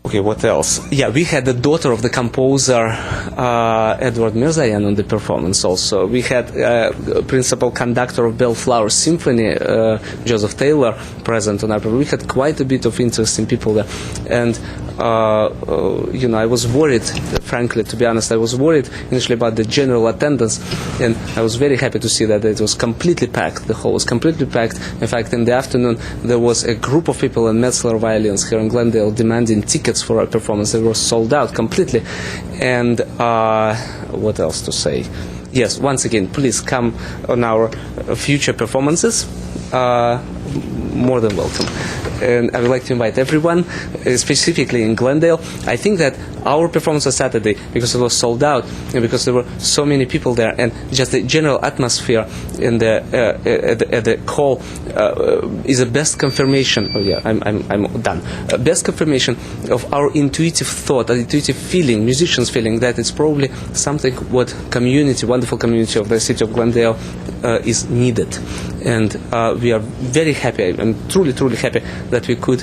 Okay, what else? Yeah, we had the daughter of the composer Edward Mirzayan on the performance also. We had principal conductor of Bellflower Symphony, Joseph Taylor, present on our performance. We had quite a bit of interesting people there. And, I was worried, frankly, to be honest, I was worried initially about the general attendance. And I was very happy to see that it was completely packed. The hall was completely packed. In fact, in the afternoon, there was a group of people in Metzler Violins here in Glendale demanding tickets for our performance. They were sold out completely. And what else to say? Yes, once again, please come on our future performances. More than welcome. And I would like to invite everyone, specifically in Glendale. I think that our performance on Saturday, because it was sold out, and because there were so many people there, and just the general atmosphere in at the call is a best confirmation. Oh yeah, I'm done. Best confirmation of our intuitive thought, intuitive feeling, musicians' feeling that it's probably something what wonderful community of the city of Glendale is needed, and we are very happy. I'm truly happy that we could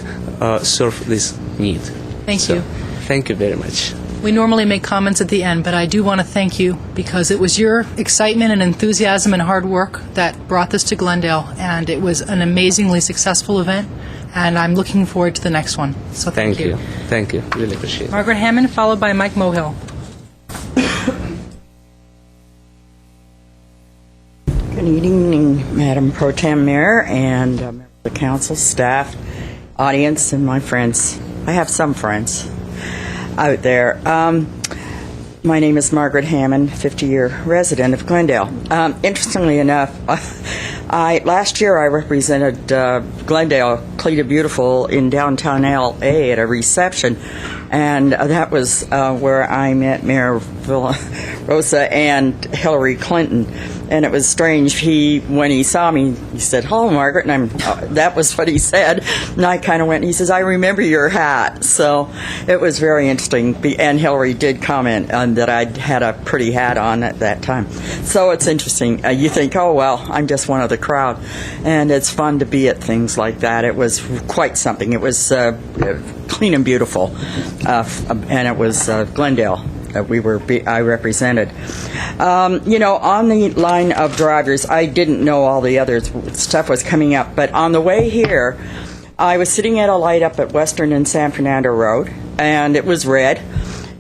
serve this need. Thank you. Thank you very much. We normally make comments at the end, but I do want to thank you because it was your excitement and enthusiasm and hard work that brought this to Glendale, and it was an amazingly successful event, and I'm looking forward to the next one. So thank you. Thank you. Really appreciate it. Margaret Hammond, followed by Mike Mohill. Good evening, Madam Pro Tem Mayor and members of the council, staff, audience, and my friends. I have some friends out there. My name is Margaret Hammond, 50-year resident of Glendale. Interestingly enough, last year I represented Glendale, Cleta Beautiful, in downtown L.A. at a reception, and that was where I met Mayor Rosa and Hillary Clinton. And it was strange. When he saw me, he said, "Hello, Margaret," and that was what he said. And I kind of went, and he says, "I remember your hat." So it was very interesting. And Hillary did comment on that I had a pretty hat on at that time. So it's interesting. You think, oh, well, I'm just one of the crowd. And it's fun to be at things like that. It was quite something. It was clean and beautiful. And it was Glendale. I represented. On the line of drivers, I didn't know all the other stuff was coming up, but on the way here, I was sitting at a light up at Western and San Fernando Road, and it was red.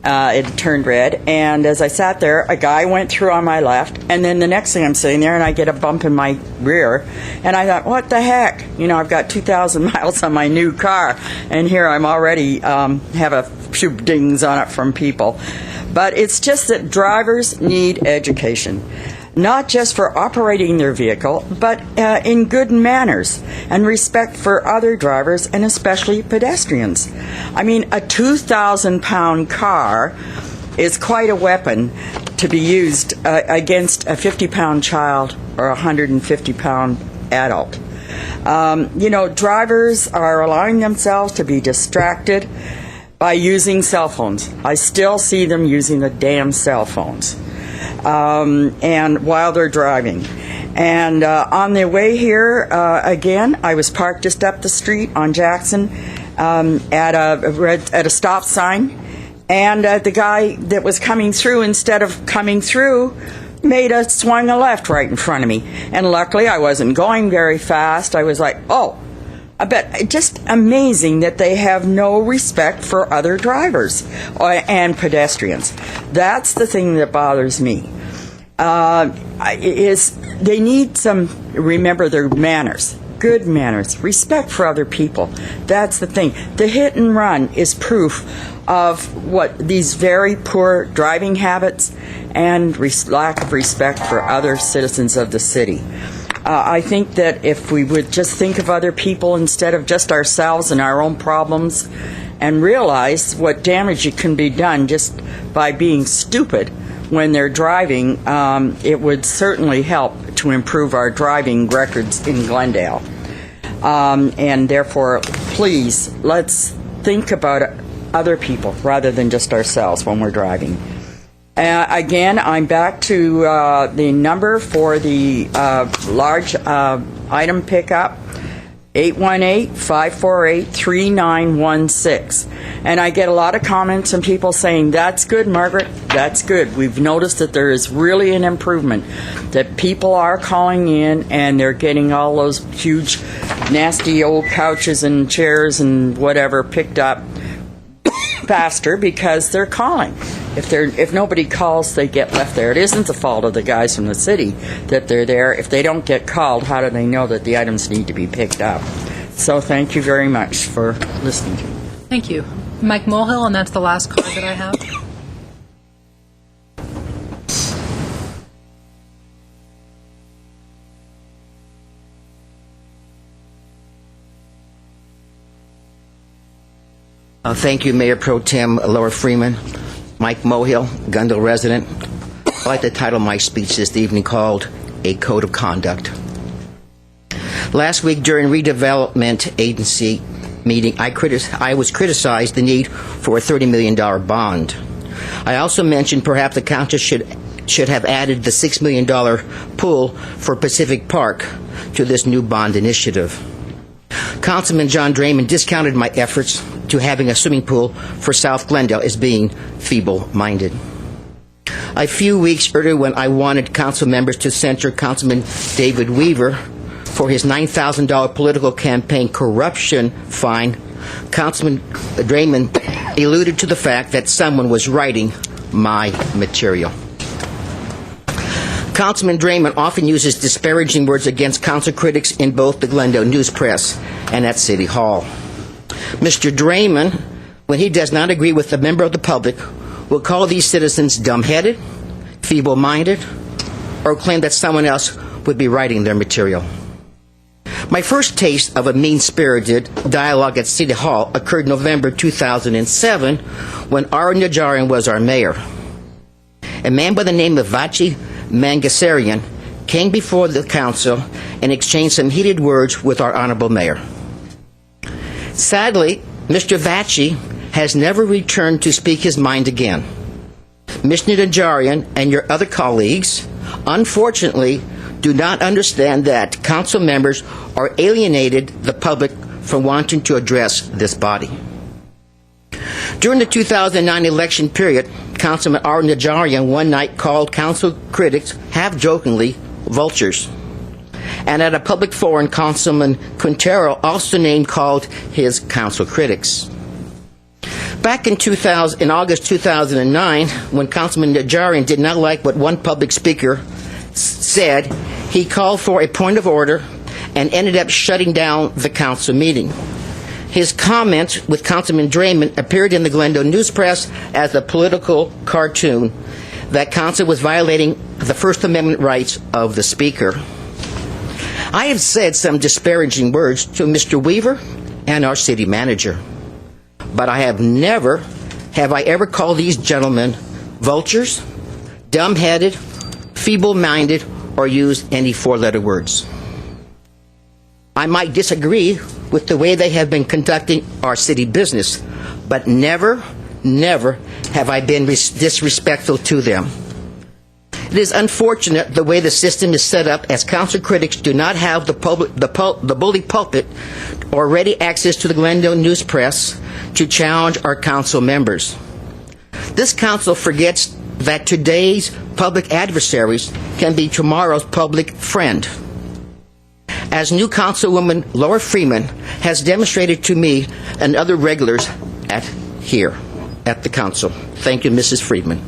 It turned red, and as I sat there, a guy went through on my left, and then the next thing I'm sitting there, and I get a bump in my rear, and I thought, what the heck? I've got 2,000 miles on my new car, and here I'm already have a few dings on it from people. But it's just that drivers need education, not just for operating their vehicle, but in good manners and respect for other drivers and especially pedestrians. I mean, a 2,000-pound car is quite a weapon to be used against a 50-pound child or a 150-pound adult. Drivers are allowing themselves to be distracted by using cell phones. I still see them using the damn cell phones, and while they're driving. And on the way here, again, I was parked just up the street on Jackson at a stop sign, and the guy that was coming through, instead of coming through, swung a left right in front of me. And luckily, I wasn't going very fast. I was like, oh. But just amazing that they have no respect for other drivers and pedestrians. That's the thing that bothers me. They need remember their manners, good manners, respect for other people. That's the thing. The hit and run is proof of what these very poor driving habits and lack of respect for other citizens of the city. I think that if we would just think of other people instead of just ourselves and our own problems and realize what damage can be done just by being stupid when they're driving, it would certainly help to improve our driving records in Glendale. And therefore, please, let's think about other people rather than just ourselves when we're driving. Again, I'm back to the number for the large item pickup, 818-548-3916. And I get a lot of comments and people saying, that's good, Margaret, that's good. We've noticed that there is really an improvement, that people are calling in and they're getting all those huge, nasty old couches and chairs and whatever picked up faster because they're calling. If nobody calls, they get left there. It isn't the fault of the guys from the city that they're there. If they don't get called, how do they know that the items need to be picked up? So thank you very much for listening to me. Thank you. Mike Mulhill, and that's the last card that I have. Thank you, Mayor Pro Tem Laura Freeman. Mike Mohill, Glendale resident. I'd like to title my speech this evening called A Code of Conduct. Last week during redevelopment agency meeting, I was criticized the need for a $30 million bond. I also mentioned perhaps the council should have added the $6 million pool for Pacific Park to this new bond initiative. Councilman John Draymond discounted my efforts to having a swimming pool for South Glendale as being feeble-minded. A few weeks earlier, when I wanted council members to censure Councilman David Weaver for his $9,000 political campaign corruption fine, Councilman Draymond alluded to the fact that someone was writing my material. Councilman Draymond often uses disparaging words against council critics in both the Glendale News Press and at City Hall. Mr. Draymond, when he does not agree with a member of the public, will call these citizens dumb-headed, feeble-minded, or claim that someone else would be writing their material. My first taste of a mean-spirited dialogue at City Hall occurred November 2007 when Aaron Najarian was our mayor. A man by the name of Vachi Mangasarian came before the council and exchanged some heated words with our honorable mayor. Sadly, Mr. Vachi has never returned to speak his mind again. Mr. Najarian and your other colleagues, unfortunately, do not understand that council members are alienated the public from wanting to address this body. During the 2009 election period, Councilman R. Najarian one night called council critics, half-jokingly, vultures. And at a public forum, Councilman Quintero also name-called his council critics. Back in August 2009, when Councilman Najarian did not like what one public speaker said, he called for a point of order and ended up shutting down the council meeting. His comment with Councilman Draymond appeared in the Glendale News Press as a political cartoon that council was violating the First Amendment rights of the speaker. I have said some disparaging words to Mr. Weaver and our city manager, but I have ever called these gentlemen vultures, dumb-headed, feeble-minded, or used any four-letter words. I might disagree with the way they have been conducting our city business, but never have I been disrespectful to them. It is unfortunate the way the system is set up, as council critics do not have the bully pulpit or ready access to the Glendale News Press to challenge our council members. This council forgets that today's public adversaries can be tomorrow's public friend. As new Councilwoman Laura Freeman has demonstrated to me and other regulars here at the council. Thank you, Mrs. Freeman.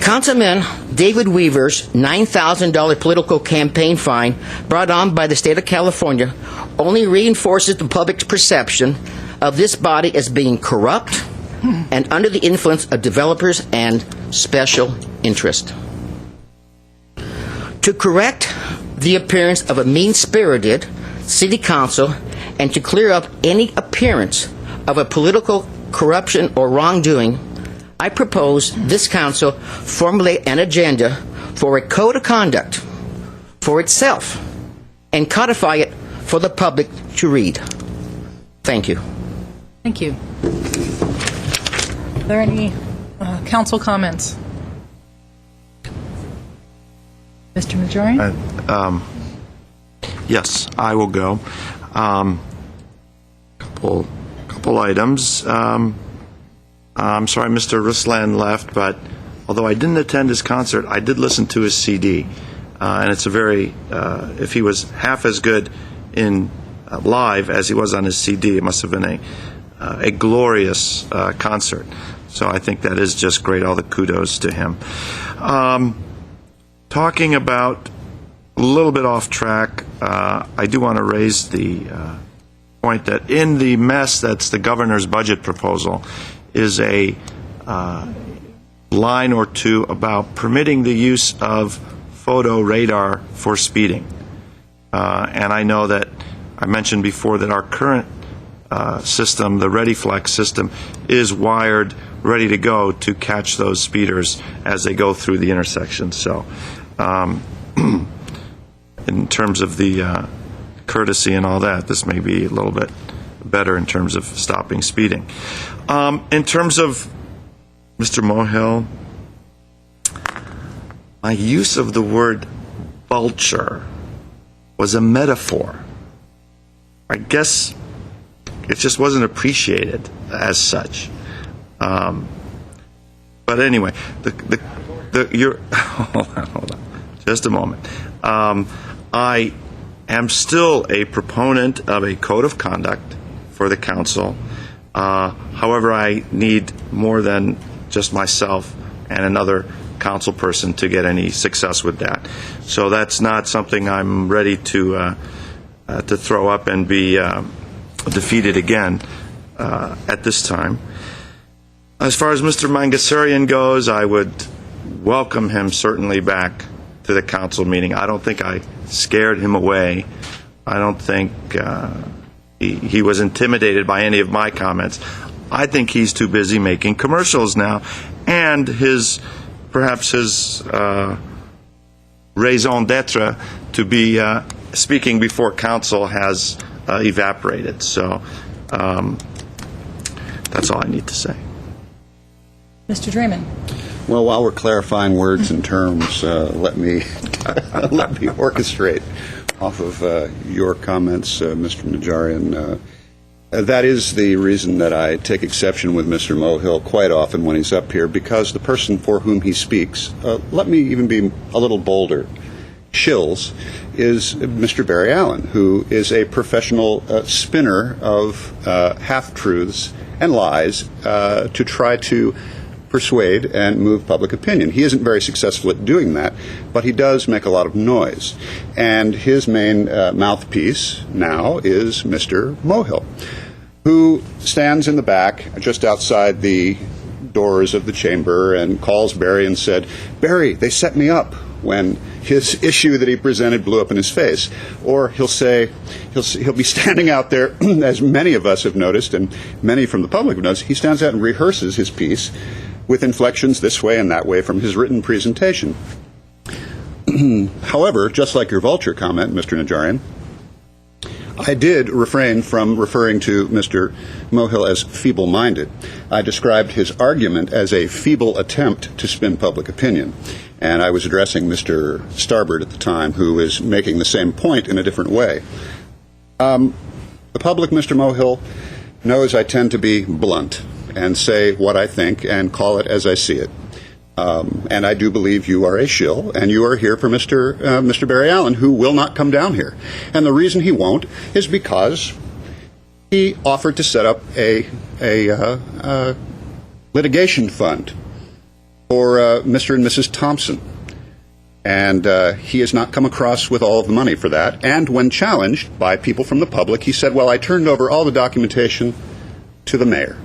Councilman David Weaver's $9,000 political campaign fine brought on by the state of California only reinforces the public's perception of this body as being corrupt and under the influence of developers and special interest. To correct the appearance of a mean-spirited city council and to clear up any appearance of a political corruption or wrongdoing, I propose this council formulate an agenda for a code of conduct for itself and codify it for for the public to read. Thank you. Thank you. Are there any council comments? Mr. Najarian? Yes, I will go. Couple items. I'm sorry Mr. Ruslan left, but although I didn't attend his concert, I did listen to his CD. And it's a very, if he was half as good in live as he was on his CD, it must have been a glorious concert. So I think that is just great. All the kudos to him. Talking about a little bit off track, I do want to raise the point that in the mess that's the governor's budget proposal is a line or two about permitting the use of photo radar for speeding. And I know that I mentioned before that our current system, the ReadyFlex system, is wired ready to go to catch those speeders as they go through the intersection. So in terms of the courtesy and all that, this may be a little bit better in terms of stopping speeding. In terms of Mr. Mohill, my use of the word vulture was a metaphor. I guess it just wasn't appreciated as such. But anyway, you're hold on, just a moment. I am still a proponent of a code of conduct for the council. However, I need more than just myself and another council person to get any success with that. So that's not something I'm ready to throw up and be defeated again at this time. As far as Mr. Mangasarian goes, I would welcome him certainly back to the council meeting. I don't think I scared him away. I don't think he was intimidated by any of my comments. I think he's too busy making commercials now, and perhaps his raison d'etre to be speaking before council has evaporated. So that's all I need to say. Mr. Draymond. Well, while we're clarifying words and terms, let me orchestrate off of your comments, Mr. Najarian. That is the reason that I take exception with Mr. Mohill quite often when he's up here, because the person for whom he speaks, let me even be a little bolder, shills, is Mr. Barry Allen, who is a professional spinner of half-truths and lies to try to persuade and move public opinion. He isn't very successful at doing that, but he does make a lot of noise. And his main mouthpiece now is Mr. Mohill, who stands in the back just outside the doors of the chamber and calls Barry and said, "Barry, they set me up," when his issue that he presented blew up in his face. Or he'll say, he'll be standing out there, as many of us have noticed and many from the public have noticed, he stands out and rehearses his piece with inflections this way and that way from his written presentation. However, just like your vulture comment, Mr. Najarian, I did refrain from referring to Mr. Mohill as feeble-minded. I described his argument as a feeble attempt to spin public opinion. And I was addressing Mr. Starbird at the time, who was making the same point in a different way. The public, Mr. Mohill, knows I tend to be blunt and say what I think and call it as I see it. And I do believe you are a shill, and you are here for Mr. Barry Allen, who will not come down here. And the reason he won't is because he offered to set up a litigation fund for Mr. and Mrs. Thompson. And he has not come across with all of the money for that. And when challenged by people from the public, he said, well, I turned over all the documentation to the mayor.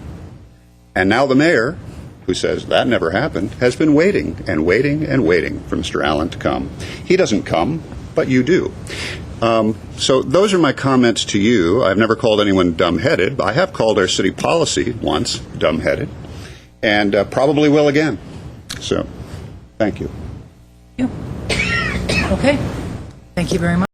And now the mayor, who says that never happened, has been waiting and waiting and waiting for Mr. Allen to come. He doesn't come, but you do. So those are my comments to you. I've never called anyone dumb-headed. I have called our city policy once dumb-headed, and probably will again. So, thank you. Okay. Thank you very much.